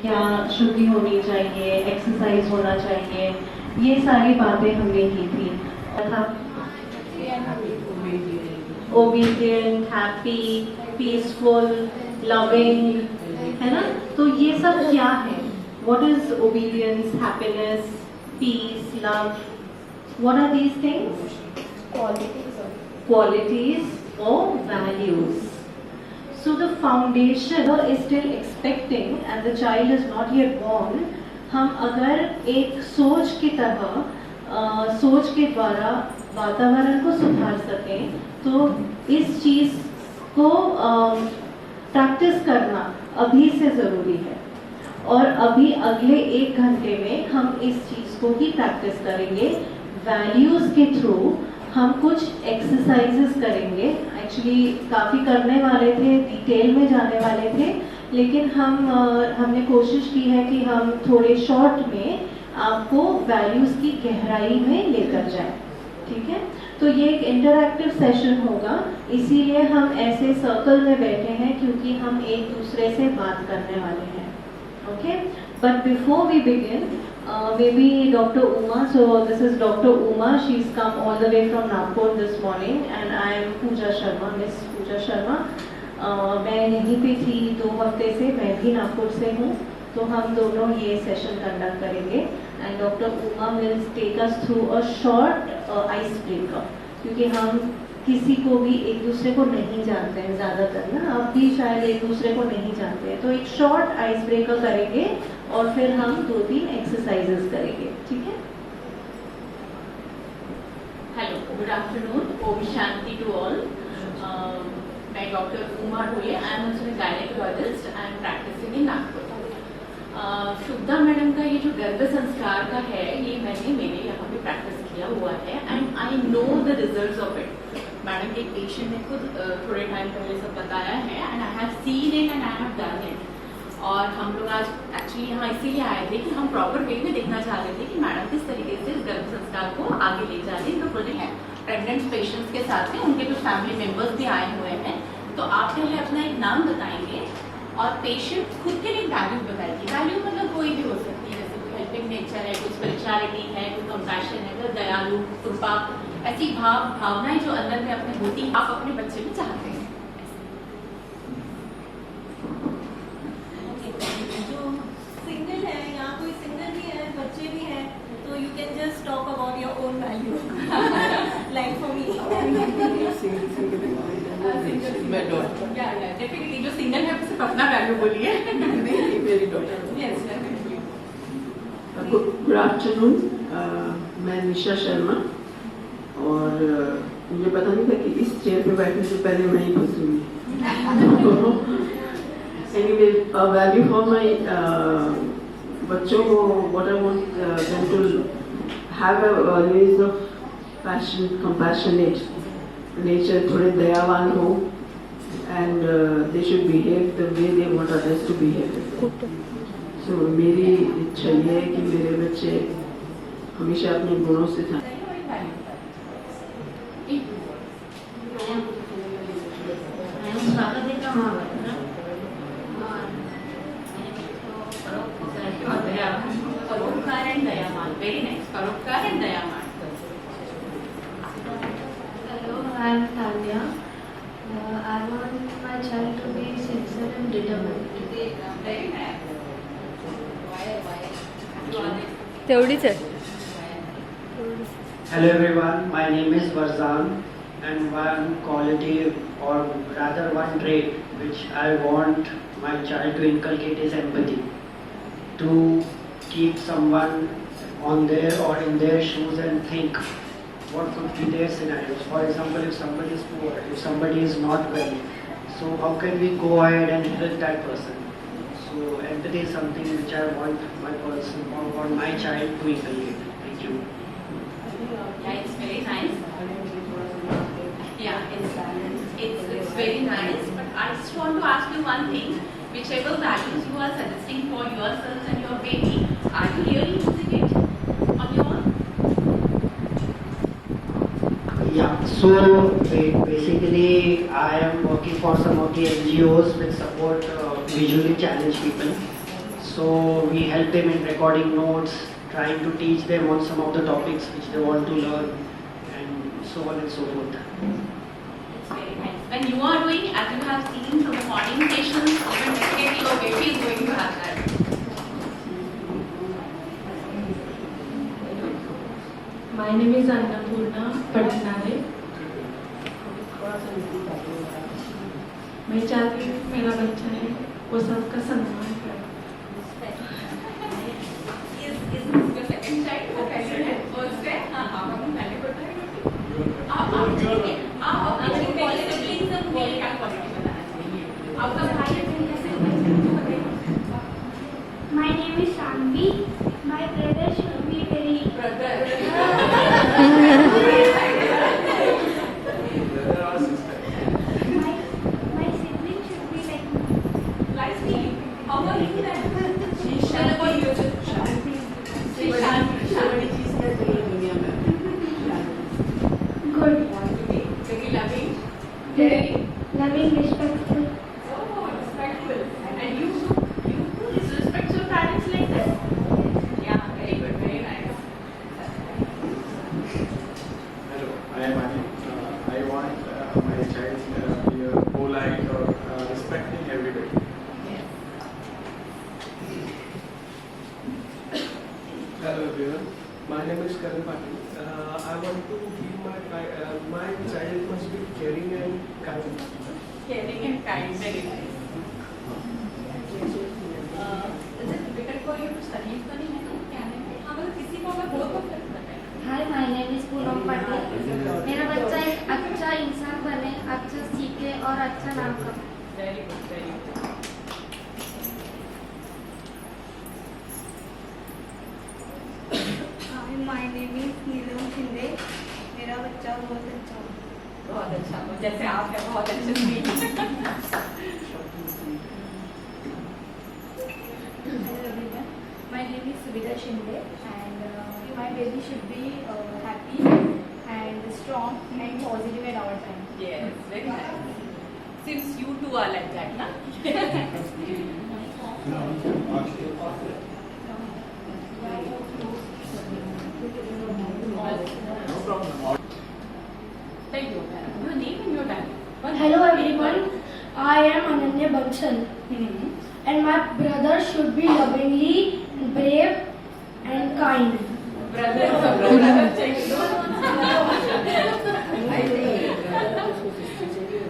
क्या शुद्धि होनी चाहिए, एक्सरसाइज होना चाहिए, ये सारी बातें हमने की थी तथा ओबीडियंट, हैप्पी, पीसफुल, लविंग, है ना। तो ये सब क्या है? What is obedience, happiness, peace, love? What are these things? Qualities or values. So the foundation is still expecting and the child is not yet born. हम अगर एक सोच की तरह सोच के द्वारा वातावरण को सुधार सकें तो इस चीज़ को प्रैक्टिस करना अभी से ज़रूरी है। और अभी अगले 1 घंटे में हम इस चीज़ को ही प्रैक्टिस करेंगे। वैल्यूज़ के थ्रू हम कुछ एक्सरसाइजेस करेंगे। एक्चुअली काफ़ी करने वाले थे, डिटेल में जाने वाले थे, लेकिन हमने कोशिश की है कि हम थोड़े शॉर्ट में आपको वैल्यूज़ की गहराई में लेकर जाएं। ठीक है, तो ये एक इंटरैक्टिव सेशन होगा, इसीलिए हम ऐसे सर्कल में बैठे हैं क्योंकि हम एक दूसरे से बात करने वाले हैं। Okay, but before we begin, maybe Dr. Uma. So this is Dr. Uma. She's come all the way from Nagpur this morning, and I am Pooja Sharma, Miss Pooja Sharma. मैं यहीं पे थी 2 हफ्ते से, मैं भी नागपुर से हूँ, तो हम दोनों ये सेशन कंडक्ट करेंगे। And doctor Uma will take us through a short ice breaker, क्योंकि हम किसी को भी एक दूसरे को नहीं जानते हैं ज़्यादातर ना, आप भी शायद एक दूसरे को नहीं जानते हैं, तो एक शॉर्ट आइस ब्रेकर करेंगे और फिर हम 2-3 एक्सरसाइजेस करेंगे। ठीक है। Hello, good afternoon, Om Shanti to all. मैं doctor Uma Dhole, I am also gynaecologist, I am practising in Nagpur. Shubhada madam का ये जो गर्भ संस्कार का है, ये मैंने मेरे यहाँ पे प्रैक्टिस किया हुआ है and I know the results of it. Madam के पेशेंट ने खुद थोड़े टाइम पहले सब बताया है and I have seen it and I have done it. और हम लोग आज एक्चुअली यहाँ इसीलिए आए थे कि हम प्रॉपर वे में देखना चाहते थे कि मैडम किस तरीके से इस गर्भ संस्कार को आगे ले जा रही है। जो प्रोजेक्ट है प्रेग्नेंट पेशेंट्स के साथ में उनके कुछ फैमिली मेंबर्स भी आए हुए हैं, तो आप पहले अपना एक नाम बताएंगे और पेशेंट खुद के लिए वैल्यू बताएगी। वैल्यू मतलब कोई भी हो सकती है, जैसे कोई हेल्पिंग नेचर है, कुछ स्पिरिचुअलिटी है, कोई कंपैशन है, कोई दयालु, कृपा, ऐसी भावनाएं जो अंदर में अपने होती आप अपने बच्चे में चाहते हैं। जो सिंगल है या कोई सिंगल भी है, बच्चे भी हैं, तो you can just talk about your own value like for me. Definitely जो सिंगल है सिर्फ अपना वैल्यू बोलिए। मेरी डॉटर। गुड आफ्टरनून, मैं निशा शर्मा, और मुझे पता नहीं था कि इस चेयर पे बैठने से पहले मैं ही फंसूंगी। एनीवे, वैल्यू फॉर माय बच्चों को what I want them to have a values of passion, compassionate nature, थोड़े दयावान हो, and they should behave the way they want others to behave. So मेरी इच्छा ये है कि मेरे बच्चे हमेशा अपने गुणों से था। परोपकार एंड दयावान, वेरी नाइस, परोपकार एंड दयावान। Hello, I am Tanya. I want my child to be sincere and determined. Very nice. तेवढीच आहे. Hello everyone, my name is Varzan, and one quality or rather one trait which I want my child to inculcate is empathy. To keep someone on their or in their shoes and think what could be their scenarios. For example, if somebody is poor, if somebody is not well, so how can we go ahead and help that person? So empathy is something which I want my person or my child to inculcate. Thank you. Yeah, it's very nice. Yeah, it's very nice. But I just want to ask you one thing. Whichever values you are suggesting for yourself and your baby, are you really using it on your own? Yeah, so basically I am working for some of the NGOs which support visually challenged people. So we help them in recording notes, trying to teach them on some of the topics which they want to learn, and so on and so forth. It's very nice. When you are doing, as you have seen from the morning sessions, even definitely your baby is going to have that. My name is Annapurna Patnare. मैं चाहती हूँ मेरा बच्चा है वो सबका सम्मान करे. Is your second child वो कैसे है? First है? हाँ हाँ हम पहले पढ़ते हैं. आप ठीक है. आप अपनी क्वालिटी से मेरे क्या क्वालिटी बताना चाहिए? आपका भाई है कैसे बताइए. My name is Shanvi. My brother should be very Brother. my sibling should be like Nicely. How are you then? Shall I call you? good, Very loving. Very. loving, respectful. Oh, respectful. And you disrespect your parents like this? Yeah, very good, very nice. Hello, I am Ani. I want my child to be polite or respecting everybody. Yes. Hello everyone, my name is Karan Patil. I want to give my child must be caring and kind. Caring and kind, very nice. Is it difficult for you to study Canada? हाँ मतलब किसी को अगर हो तो फिर बताएं. Hi, my name is Poonam Patil. मेरा बच्चा एक अच्छा इंसान बने, अच्छा सीखे और अच्छा नाम कमाए. Very good, very good. Hi, my name is Neelam Shinde. मेरा बच्चा बहुत अच्छा है. बहुत अच्छा, जैसे आप हैं बहुत अच्छे sweet. My name is Subhida Shinde and my baby should be happy and strong and positive at all times. Yes, very nice. Since you two are like that, na? Thank you. Your name and your time. Hello everyone, I am Ananya Bansal and my brother should be lovingly, brave and kind. Brother.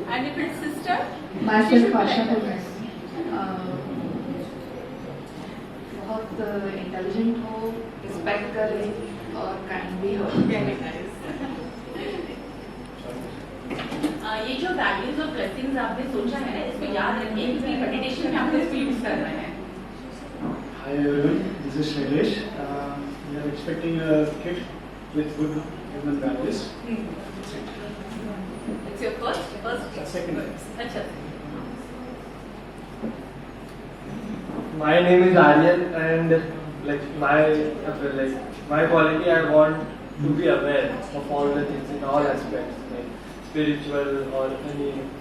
And if it's sister? Myself Asha Kumar. बहुत intelligent हो, respect करे और kind भी हो. Very nice. ये जो values और blessings आपने सोचा है ना, इसको याद रखिए क्योंकि मेडिटेशन में आपको इसको यूज करना है. Hi everyone, this is Shailesh. We are expecting a kid with good human values. It's your first? Second. अच्छा. My name is Aryan and my quality I want to be aware of all the things in all aspects, like spiritual or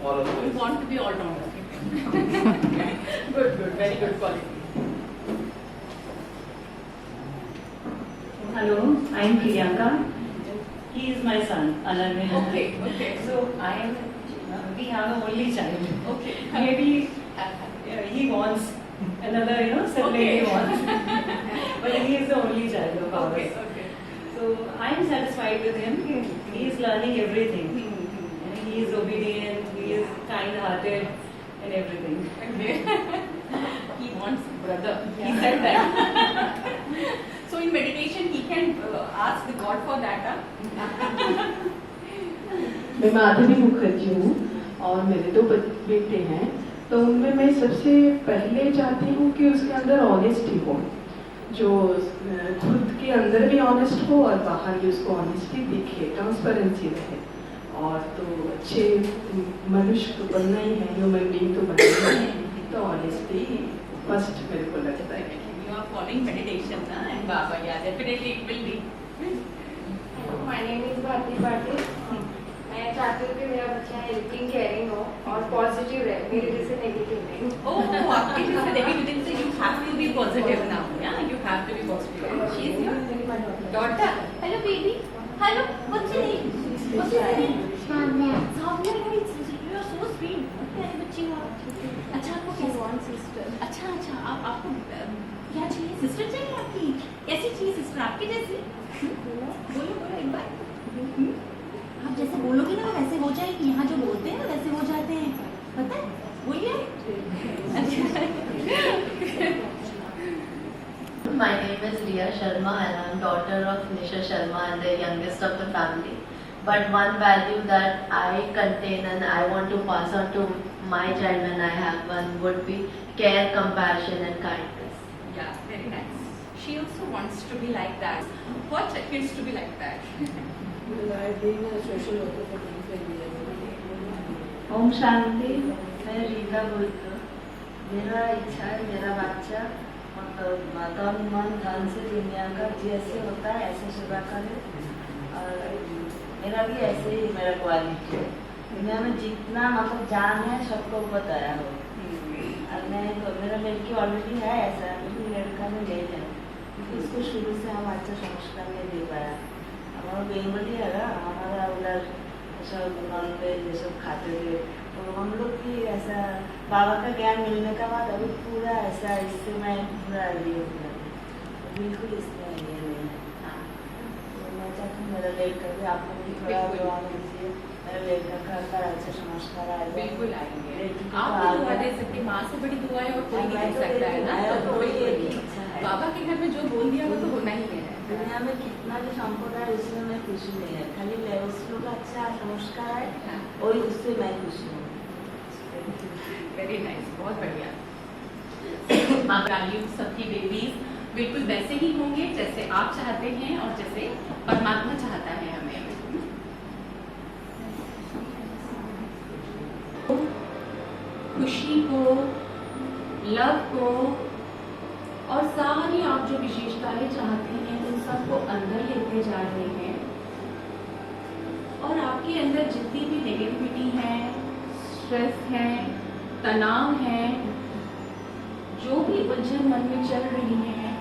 all of You this. want to be all rounder. Good, very good quality. Hello, I am Priyanka. He is my son, Ananya. Okay. So we have an only child. Okay. Maybe he wants another, sibling he wants. But he is the only child of ours. Okay. So I am satisfied with him. He is learning everything. And he is obedient, he is kind-hearted and everything. Okay. He wants brother. He said that. So in meditation he can ask the God for that. मैं माधवी मुखर्जी हूँ और मेरे 2 बेटे हैं. तो उनमें मैं सबसे पहले चाहती हूँ कि उसके अंदर ऑनेस्टी हो, जो खुद के अंदर भी ऑनेस्ट हो और बाहर भी उसको ऑनेस्टी दिखे, ट्रांसपेरेंसी रहे. और तो अच्छे मनुष्य तो बनना ही है, ह्यूमन बीइंग तो बनना ही है, तो ऑनेस्टी फर्स्ट मेरे को लगता है. You are following meditation, and Baba, yeah, definitely it will be. My name is Bharti Patil. I am मैं चाहती हूँ कि मेरा बच्चा हेल्पिंग केयरिंग हो और पॉजिटिव रहे, मेरे जैसे नेगेटिव नहीं। Oh, आपके जैसे नेगेटिव से you have to be positive now. Yeah, you have to be positive. She is your daughter. Hello, baby. Hello. What's your name? What's your name? सामने Soumya. You are so sweet. प्यारी बच्ची हो आप. अच्छा आपको कैसे? One sister. अच्छा आपको क्या चाहिए? सिस्टर चाहिए आपकी? कैसी चाहिए सिस्टर? आपकी जैसी? बोलो एक बार. आप जैसे बोलोगे ना वैसे हो जाएगी. यहाँ जो बोलते हैं ना वैसे हो जाते हैं. पता है? बोलिए. My name is Riya Sharma and I am daughter of Nisha Sharma and the youngest of the family. But one value that I contain and I want to pass on to my child when I have one would be care, compassion and kindness. Yeah, very nice. She also wants to be like that. What kids to be like that? I've been a social worker for 25 years. Om Shanti. मैं रीता बोलती हूँ. मेरा इच्छा है मेरा बच्चा मतलब तन मन धन से दुनिया का जैसे होता है ऐसे सेवा करे और मेरा भी ऐसे ही मेरा क्वालिटी है. दुनिया में जितना मतलब जान है सबको बताया हो. और मैं मेरा लड़की ऑलरेडी है ऐसा, लेकिन लड़का में नहीं है क्योंकि इसको शुरू से हम अच्छा संस्कार नहीं दे पाया. हमारा बेंगली है ना, हमारा उधर सब नॉन वेज ये सब खाते थे तो हम लोग भी ऐसा बाबा का ज्ञान मिलने का बाद अभी पूरा ऐसा इससे मैं पूरा ये हो गया. बिल्कुल इसमें ये नहीं है. तो मैं चाहती हूँ मेरा लड़का भी आप लोग भी थोड़ा दुआ दीजिए. मेरा लड़का का अच्छा संस्कार आएगा. बिल्कुल आएंगे. आप भी दुआ दे सकते. माँ से बड़ी दुआ है और कोई नहीं दे सकता है ना. तो बाबा के घर में जो बोल दिया वो तो होना ही है. दुनिया में कितना भी संपदा है उसमें मैं खुशी नहीं है. खाली उसको अच्छा संस्कार है और उससे मैं खुशी हूँ. Very nice. बहुत बढ़िया. माँ वैल्यू सबकी बेबीज बिल्कुल वैसे ही होंगे जैसे आप चाहते हैं और जैसे परमात्मा चाहता है हमें. खुशी को, लव को और सारी आप जो विशेषताएं चाहते हैं उन सबको अंदर लेते जा रहे हैं. और आपके अंदर जितनी भी नेगेटिविटी है, स्ट्रेस है, तनाव है, जो भी उलझन मन में चल रही है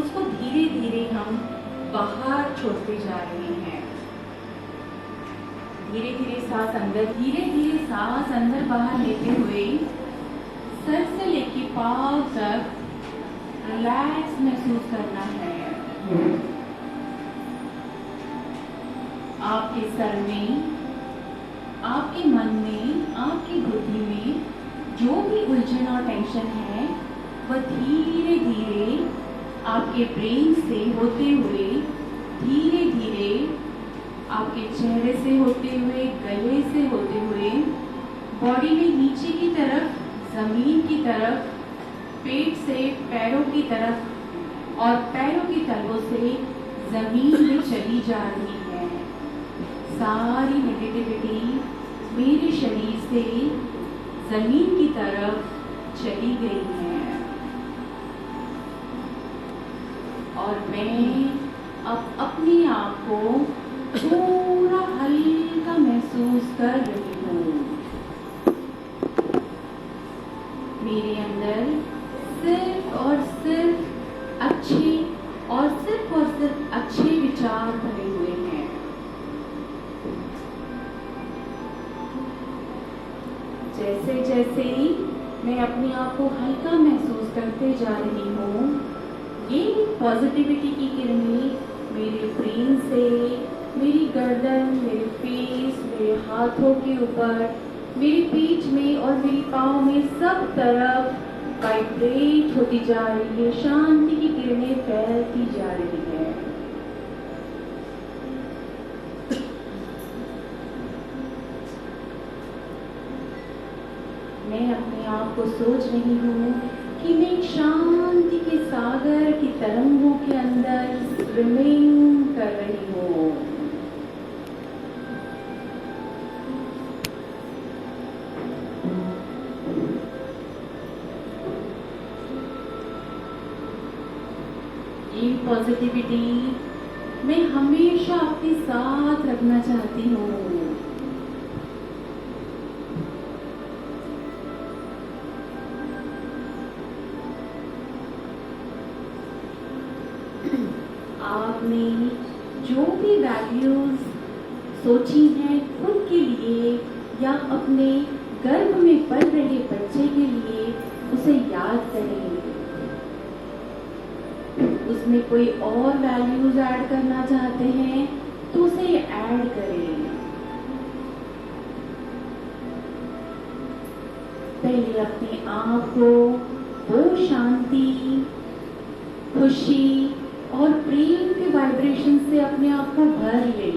उसको धीरे धीरे हम बाहर छोड़ते जा रहे हैं. धीरे धीरे सांस अंदर बाहर लेते हुए सर से लेके पाँव तक रिलैक्स महसूस करना है. आपके सर में, आपके मन में, आपकी बुद्धि में जो भी उलझन और टेंशन है वह धीरे धीरे आपके ब्रेन से होते हुए धीरे धीरे आपके चेहरे से होते हुए, गले से होते हुए, बॉडी में नीचे की तरफ, जमीन की तरफ, पेट से पैरों की तरफ और पैरों की तलवों से जमीन में चली जा रही है. सारी नेगेटिविटी मेरे शरीर से जमीन की तरफ चली गई है. और मैं अब अपने आप को पूरा हल्का महसूस कर रही हूँ. मेरे अंदर सिर्फ और सिर्फ अच्छे विचार भरे हुए हैं. जैसे जैसे मैं अपने आप को हल्का महसूस करते जा रही हूँ, ये पॉजिटिविटी की किरणें मेरे ब्रेन से मेरी गर्दन, मेरे फेस, मेरे हाथों के ऊपर, मेरी पीठ में और मेरी पाँव में सब तरफ वाइब्रेट होती जा रही है. शांति की किरणें फैलती जा रही है. मैं अपने आप को सोच रही हूँ कि मैं शांति के सागर की तरंगों के अंदर स्विमिंग कर रही हूँ. ये पॉजिटिविटी मैं हमेशा अपने साथ रखना चाहती हूँ. आपने जो भी वैल्यूज सोची हैं खुद के लिए या अपने गर्भ में पल रहे बच्चे के लिए, उसे याद करें। उसमें कोई और वैल्यूज ऐड करना चाहते हैं तो उसे ऐड करें। पहले अपने आप को वो शांति, खुशी और प्रेम के वाइब्रेशन से अपने आप को भर ले।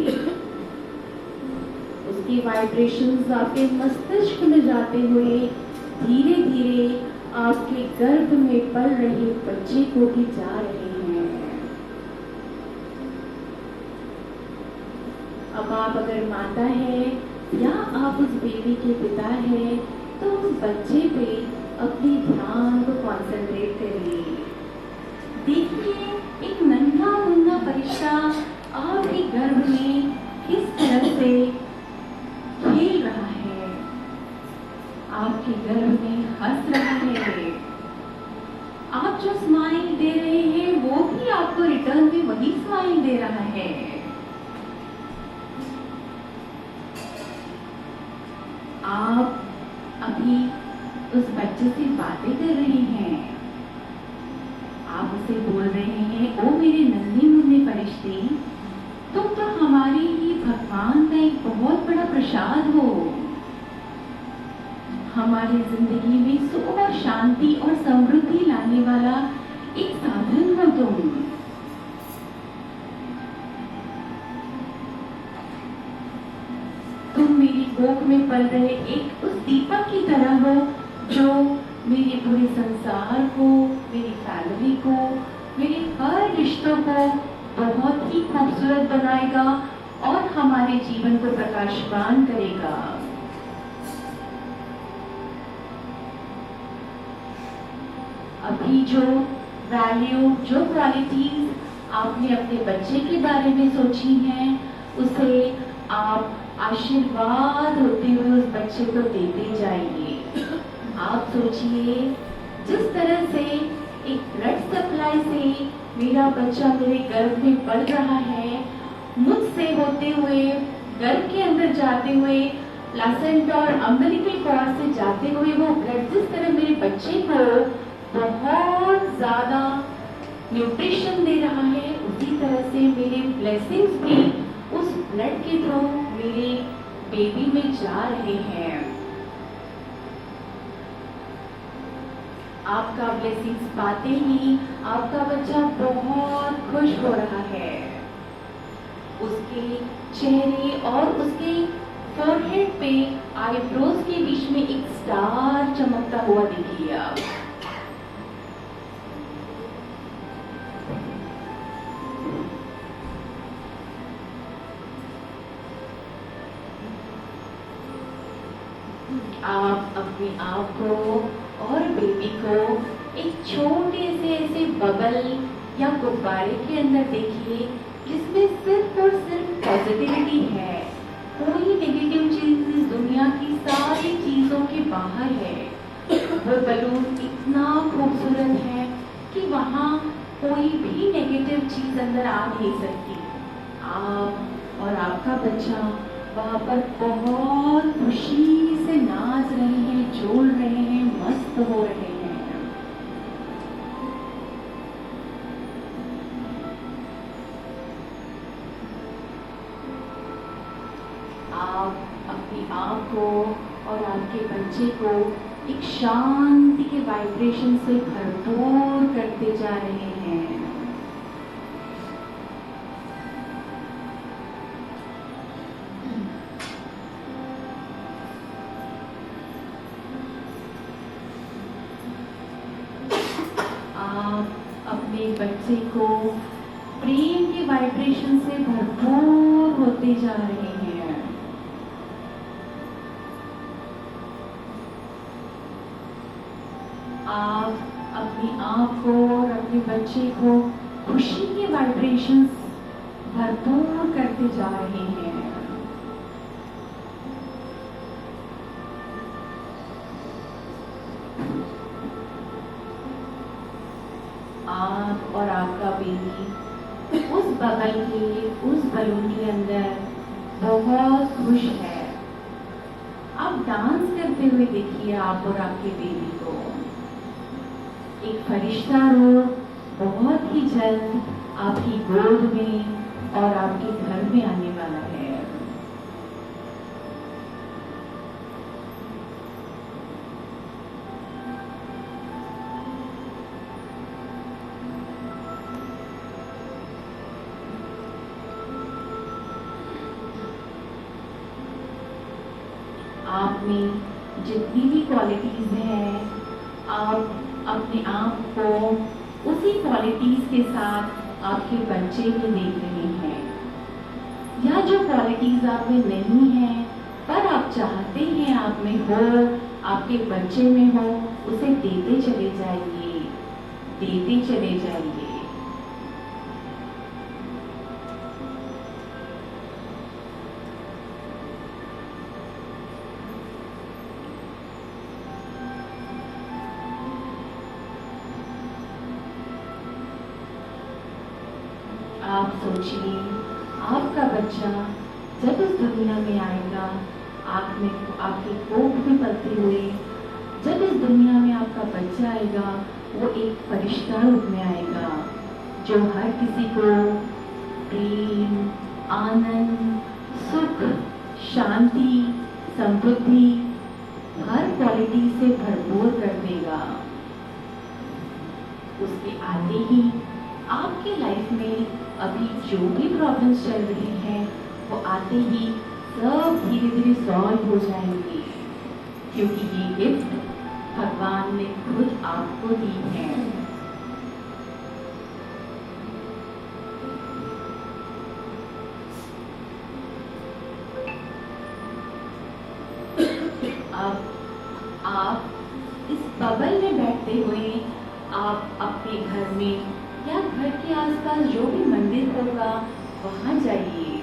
उसके वाइब्रेशंस आपके मस्तिष्क में जाते हुए धीरे धीरे आपके गर्भ में पल रहे बच्चे को भी जा रहे हैं। अब आप अगर माता है या आप उस बेबी के पिता है तो उस बच्चे पे अपने ध्यान को कॉन्सेंट्रेट करिए। देखिए एक नन्हा मुन्ना फरिश्ता आपके गर्भ में किस तरह से खेल रहा है, आपके गर्भ में हंस रहा है। आप जो स्माइल दे रहे हैं वो भी आपको रिटर्न में वही स्माइल दे रहा है। आप अभी उस बच्चे से बातें कर रहे हैं। आप उसे बोल रहे हैं, ओ मेरे नन्हे मुन्ने फरिश्ते, तुम तो हमारे ही भगवान का एक बहुत बड़ा प्रसाद हो। हमारी जिंदगी में सुख और शांति और समृद्धि लाने वाला एक साधन हो तुम। तुम मेरी कोख में पल रहे एक उस दीपक की तरह हो जो मेरे पूरे संसार को, मेरी फैमिली को, मेरे हर रिश्तों को बहुत ही खूबसूरत बनाएगा और हमारे जीवन को प्रकाशमान करेगा। अभी जो वैल्यू, जो क्वालिटीज आपने अपने बच्चे के बारे में सोची हैं, उसे आप आशीर्वाद होते हुए उस बच्चे को देते जाइए। आप सोचिए जिस तरह से एक ब्लड सप्लाई से मेरा बच्चा मेरे गर्भ में पल रहा है, मुझसे होते हुए गर्भ के अंदर जाते हुए प्लासेंटा और अम्बिलिकल कॉर्ड से जाते हुए वो ब्लड जिस तरह मेरे बच्चे को बहुत ज्यादा न्यूट्रिशन दे रहा है, उसी तरह से मेरे ब्लेसिंग्स भी उस ब्लड के थ्रू मेरे बेबी में जा रहे हैं। आपका ब्लेसिंग्स पाते ही आपका बच्चा बहुत खुश हो रहा है। उसके चेहरे और उसके फोरहेड पे आईब्रोज के बीच में एक स्टार चमकता हुआ दिखिए आप। आप अपने आप को और बेबी को एक छोटे से ऐसे बबल या गुब्बारे के अंदर देखिए जिसमें सिर्फ और सिर्फ पॉजिटिविटी है। कोई नेगेटिव चीज इस दुनिया की सारी चीजों के बाहर है। वो बलून इतना खूबसूरत है कि वहाँ कोई भी नेगेटिव चीज अंदर आ नहीं सकती। आप और आपका बच्चा वहाँ पर बहुत खुशी से नाच रहे हैं, झूल रहे हैं, मस्त हो रहे हैं। आप अपनी आप को और आपके बच्चे को एक शांति के वाइब्रेशन से भरपूर करते जा रहे हैं। अपने बच्चे को प्रेम के वाइब्रेशन से भरपूर होते जा रहे हैं। आप अपनी आप को और अपने बच्चे को खुशी के वाइब्रेशंस भरपूर करते जा रहे हैं। आप और आपका बेबी उस बबल के, उस बलून के अंदर बहुत खुश है। आप डांस करते हुए देखिए आप और आपके बेबी को। एक फरिश्ता रूह बहुत ही जल्द आपकी गोद में और आपके घर में आने वाला है। आप में जितनी भी क्वालिटीज हैं, आप अपने आप को उसी क्वालिटीज के साथ आपके बच्चे में देख रहे हैं, या जो क्वालिटीज आप में नहीं है पर आप चाहते हैं आप में हो, आपके बच्चे में हो, उसे देते चले जाइए, देते चले जाइए। आप सोचिए आपका बच्चा जब इस दुनिया में आएगा, आपके कोख में पलते हुए जब इस दुनिया में आपका बच्चा आएगा, वो एक फरिश्ता रूप में आएगा जो हर किसी को प्रेम, आनंद, सुख, शांति, समृद्धि, हर क्वालिटी से भरपूर कर देगा। उसके आते ही आपके लाइफ में अभी जो भी प्रॉब्लम्स चल रही हैं, वो आते ही सब धीरे धीरे सॉल्व हो जाएंगे, क्योंकि ये गिफ्ट भगवान ने खुद आपको दी है। अब आप इस बबल में बैठते हुए आप अपने घर में या घर के आसपास जो भी मंदिर होगा वहां जाइए।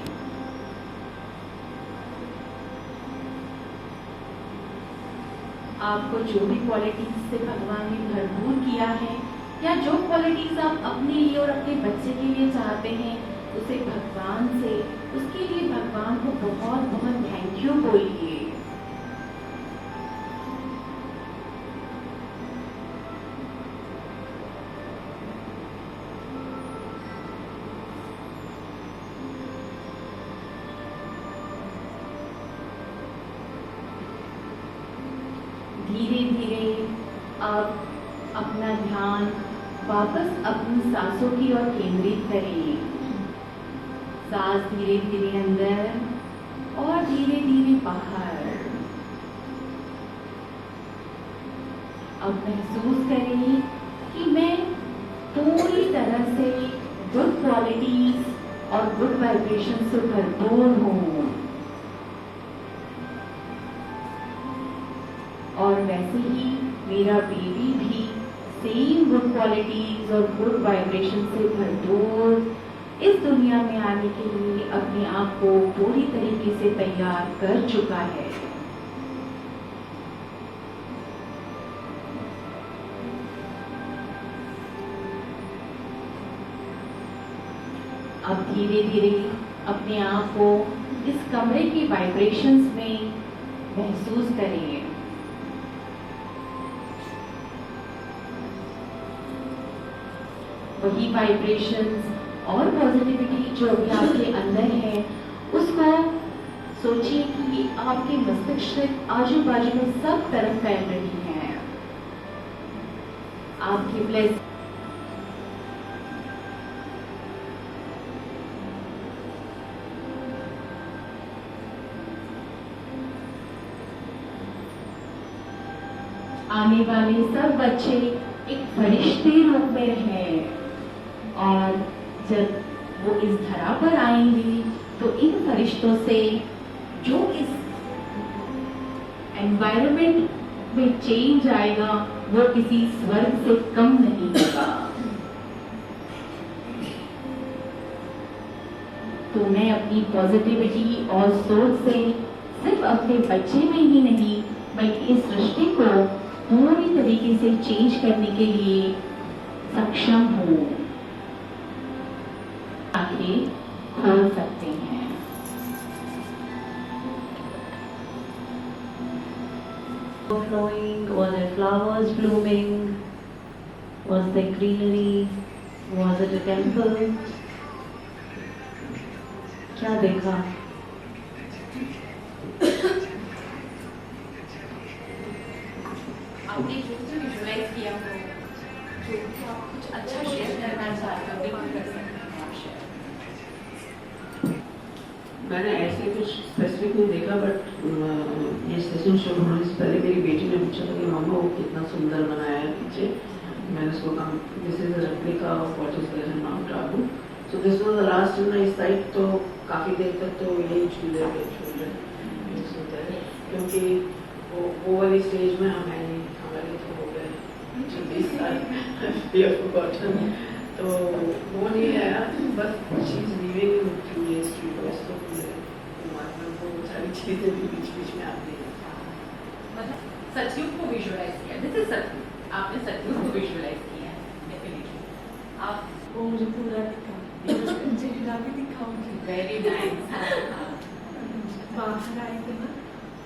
आपको जो भी क्वालिटीज से भगवान ने भरपूर किया है, या जो क्वालिटीज आप अपने लिए और अपने बच्चे के लिए चाहते हैं, उसे भगवान से, उसके लिए भगवान को बहुत बहुत थैंक यू बोलिए। धीरे धीरे आप अपना ध्यान वापस अपनी सांसों की ओर केंद्रित करें। सांस धीरे धीरे अंदर और धीरे धीरे बाहर। अब महसूस करें कि मैं पूरी तरह से गुड क्वालिटीज और गुड वाइब्रेशन से भरपूर हूँ, और वैसे ही मेरा बेबी भी सेम गुड क्वालिटीज और गुड वाइब्रेशन से भरपूर इस दुनिया में आने के लिए अपने आप को पूरी तरीके से तैयार कर चुका है। अब धीरे धीरे अपने आप को इस कमरे के वाइब्रेशंस में महसूस करें। वही वाइब्रेशंस और पॉजिटिविटी जो अभी आपके अंदर है, उसको सोचिए कि आपके मस्तिष्क से आजू बाजू में सब तरफ फैल रही है। आपकी ब्लेस आने वाले सब बच्चे एक फरिश्ते रूप में हैं, और जब वो इस धरा पर आएंगे तो इन फरिश्तों से जो इस एनवायरनमेंट में चेंज आएगा वो किसी स्वर्ग से कम नहीं होगा। तो मैं अपनी पॉजिटिविटी और सोच से सिर्फ अपने बच्चे में ही नहीं बल्कि इस सृष्टि को पूरी तरीके से चेंज करने के लिए सक्षम हूँ। there greenery? Was it a temple? क्या देखा? आपने जो विजुअलाइज किया हो, जो आप कुछ अच्छा शेयर करना चाहते हो, बिल्कुल कर सकते हैं आप शेयर। मैंने ऐसे कुछ स्पेसिफिक नहीं देखा, बट ये सेशन शुरू होने से पहले मेरी बेटी ने पूछा था कि मम्मा वो कितना सुंदर बनाया है पीछे। मैंने उसको कहा this is a replica of what is there in Mount Abu. So this was the last in my sight. तो काफ़ी देर तक तो यही झूले पे क्योंकि वो वाली स्टेज में हम हैं, हमारे तो हो गए 26 साल तो वो नहीं आया, बस चीज़ लिविंग थ्रू ये स्ट्रीट वेस्ट तो वो सारी चीज़ें भी बीच बीच में आती हैं। मतलब सतयुग को विजुअलाइज किया, दिस इज सतयुग, आपने सतयुग को विजुअलाइज किया है डेफिनेटली। आप वो मुझे पूरा चेहरा भी दिखाऊंगी। Very nice. बाहर आए थे ना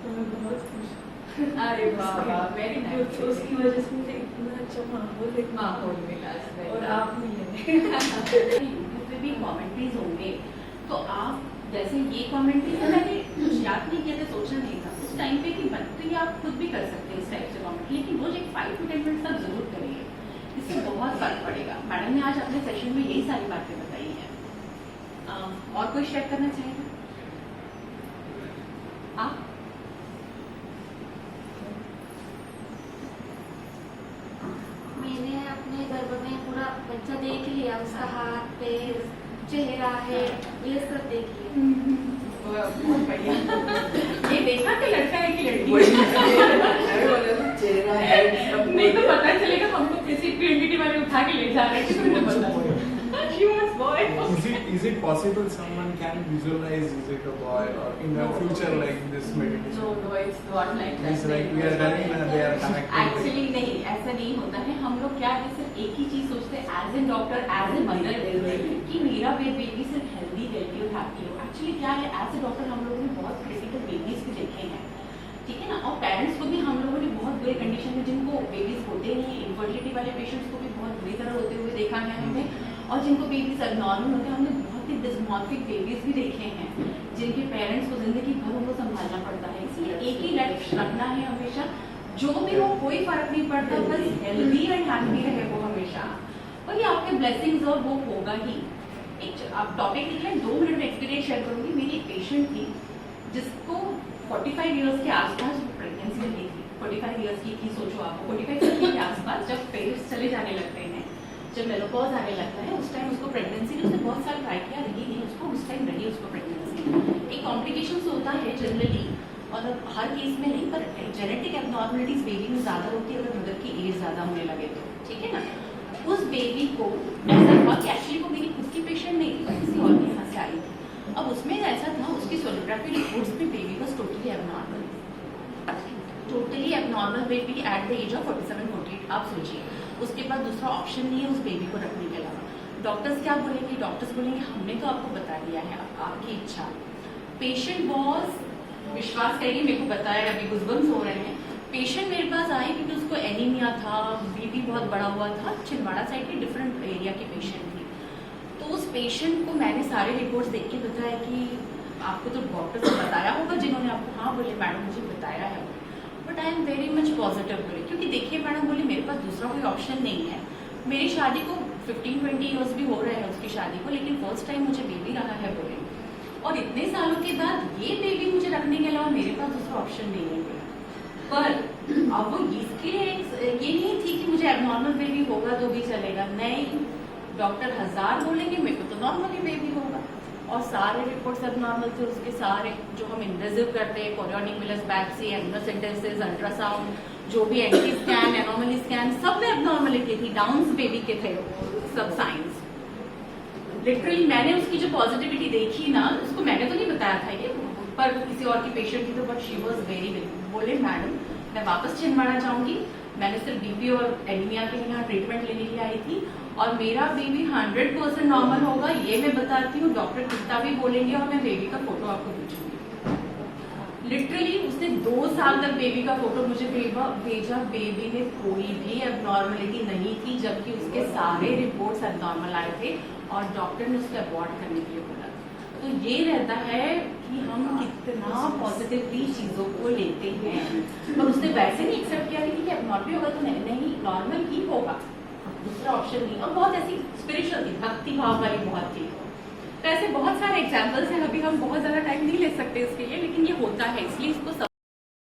तो मैं बहुत खुश। अरे वाह, वेरी नाइस। तो उसकी वजह से मुझे इतना अच्छा माहौल मिला और आप मिले। यूट्यूब पे भी कमेंट्रीज होंगे, तो आप जैसे ये कमेंट्रीज है, मैंने कुछ याद नहीं किया था, सोचा नहीं था उस टाइम पे कि तो ये आप खुद भी कर सकते हैं इस टाइप से कमेंट, लेकिन रोज एक 5 to 10 मिनट तक जरूर करिए, इससे बहुत फर्क पड़ेगा। मैडम ने आज अपने सेशन में यही सारी बातें बताई हैं। और कोई शेयर करना चाहेगा आप? मैंने अपने गर्भ में पूरा बच्चा देख लिया, उसका हाथ पैर चेहरा है ये सब देख लिया। बहुत बढ़िया। ये देखा कि लड़का है कि लड़की चेहरा है सब नहीं तो पता चलेगा हमको किसी पीएनडीटी वाले उठा के ले जा रहे हैं, किसी को पता she was boy. Is it possible someone can visualize is it a boy or in the future like this meditation? No, it's not like that. It's like we are telling they are connected. Actually नहीं, ऐसा नहीं होता है। हम लोग क्या है, सिर्फ एक ही चीज सोचते हैं as a doctor, as a mother, कि मेरा बेबी सिर्फ हेल्दी हेल्दी और हैप्पी हो। एक्चुअली क्या है, एज ए डॉक्टर हम लोगों ने बहुत क्रिटिकल बेबीज भी देखे हैं, ठीक है ना, और पेरेंट्स को भी हम लोगों ने बहुत बुरे कंडीशन में जिनको बेबीज होते नहीं, इनफर्टिलिटी वाले पेशेंट्स को भी बहुत बुरी तरह होते हुए देखा है हमने, और जिनको बेबीज एबनॉर्मल होते हैं हमने बहुत ही डिस्मॉर्फिक बेबीज भी देखे हैं, जिनके पेरेंट्स को जिंदगी भर उनको संभालना पड़ता है। इसलिए एक ही लक्ष्य रखना है हमेशा, जो भी हो कोई फर्क नहीं पड़ता, बस हेल्दी एंड हैप्पी रहे वो हमेशा, और ये आपके ब्लेसिंग्स और वो होगा ही। एक आप टॉपिक लिख लें, 2 मिनट में एक्सपीरियंस शेयर करूंगी। मेरी एक पेशेंट थी जिसको 45 इयर्स के आसपास प्रेगनेंसी मिली थी। 45 इयर्स की थी, सोचो आप 45 ईयर्स के आसपास जब पीरियड्स चले जाने लगते हैं, जब मेनोपॉज आने लगता है, उस टाइम उसको प्रेगनेंसी, उसने बहुत साल ट्राई किया, रही नहीं उसको, उस टाइम रही उसको प्रेगनेंसी। एक कॉम्प्लिकेशंस होता है जनरली, और हर केस में नहीं, पर जेनेटिक एबनॉर्मलिटीज बेबी में ज़्यादा होती है अगर मदर की एज ज़्यादा होने लगे तो, ठीक है ना। उस बेबी को ऐसा हुआ कि एक्चुअली वो मेरी खुद की पेशेंट नहीं थी, किसी और के यहाँ से आई थी। अब उसमें ऐसा था, उसकी सोनोग्राफी रिपोर्ट्स में baby was totally abnormal, totally abnormal baby at the age of 47-48। आप सोचिए, उसके बाद दूसरा ऑप्शन नहीं है उस बेबी को रखने के अलावा। डॉक्टर्स क्या बोलेंगे? डॉक्टर्स बोलेंगे हमने तो आपको बता दिया है, आपकी इच्छा। पेशेंट बॉस विश्वास करेंगे, मेरे को बताया, अभी गुजबम्स हो रहे हैं। पेशेंट मेरे पास आई क्योंकि उसको एनीमिया था, बीपी बहुत बड़ा हुआ था, छिंदवाड़ा साइड की डिफरेंट एरिया की पेशेंट थी। तो उस पेशेंट को मैंने सारे रिपोर्ट्स देख के बताया कि आपको तो डॉक्टर से बताया होगा जिन्होंने आपको, हाँ बोले मैडम मुझे बताया है, but I am very much positive बोले, क्योंकि देखिए मैडम बोली मेरे पास दूसरा कोई ऑप्शन नहीं है। मेरी शादी को 15-20 ईयर्स भी हो रहे हैं उसकी शादी को, लेकिन फर्स्ट टाइम मुझे बेबी रहा है बोले, और इतने सालों के बाद ये बेबी मुझे रखने के अलावा मेरे पास दूसरा ऑप्शन नहीं है। पर अब वो इसके लिए ये नहीं थी कि मुझे एबनॉर्मल बेबी होगा तो भी चलेगा, नहीं, डॉक्टर 1000 बोलेंगे मेरे को तो नॉर्मली बेबी होगा, और सारे रिपोर्ट्स एबनॉर्मल थे उसके सारे, जो हम इन्वेजिव करते हैं, कोरियोनिक विलस बैक्सी, एंडोसेंटेसिस, अल्ट्रासाउंड, जो भी एंटी स्कैन, एनोमली स्कैन, सब में एबनॉर्मलिटी थी, डाउन्स बेबी के थे सब साइंस। लिटरली मैंने उसकी जो पॉजिटिविटी देखी ना, उसको मैंने तो नहीं बताया था ये, पर वो किसी और की पेशेंट थी तो, but she was very very, बोले मैडम मैं वापस छिंदवाड़ा जाऊंगी, मैंने सिर्फ बीपी और एनीमिया के लिए यहाँ ट्रीटमेंट लेने के लिए आई थी, और मेरा बेबी 100% नॉर्मल होगा, ये मैं बताती हूँ, डॉक्टर कितना भी बोलेंगे, और मैं बेबी का फोटो आपको भेजूंगी। लिटरली उसने 2 साल तक बेबी का फोटो मुझे भेजा, बेबी में कोई भी एबनॉर्मलिटी नहीं थी, जबकि उसके सारे रिपोर्ट्स एबनॉर्मल आए थे और डॉक्टर ने उसको अबॉर्ट करने के लिए बोला। तो ये रहता है कि हम कितना पॉजिटिवली चीज़ों को लेते हैं। पर उसने वैसे नहीं एक्सेप्ट किया कि एबनॉर्मल होगा तो नहीं, नॉर्मल ही होगा, दूसरा ऑप्शन नहीं। और बहुत ऐसी स्पिरिचुअल थी, भक्ति भाव वाली बहुत थी। तो ऐसे बहुत सारे एग्जाम्पल्स हैं, अभी हम बहुत ज़्यादा टाइम नहीं ले सकते इसके लिए, लेकिन ये होता है, इसलिए इसको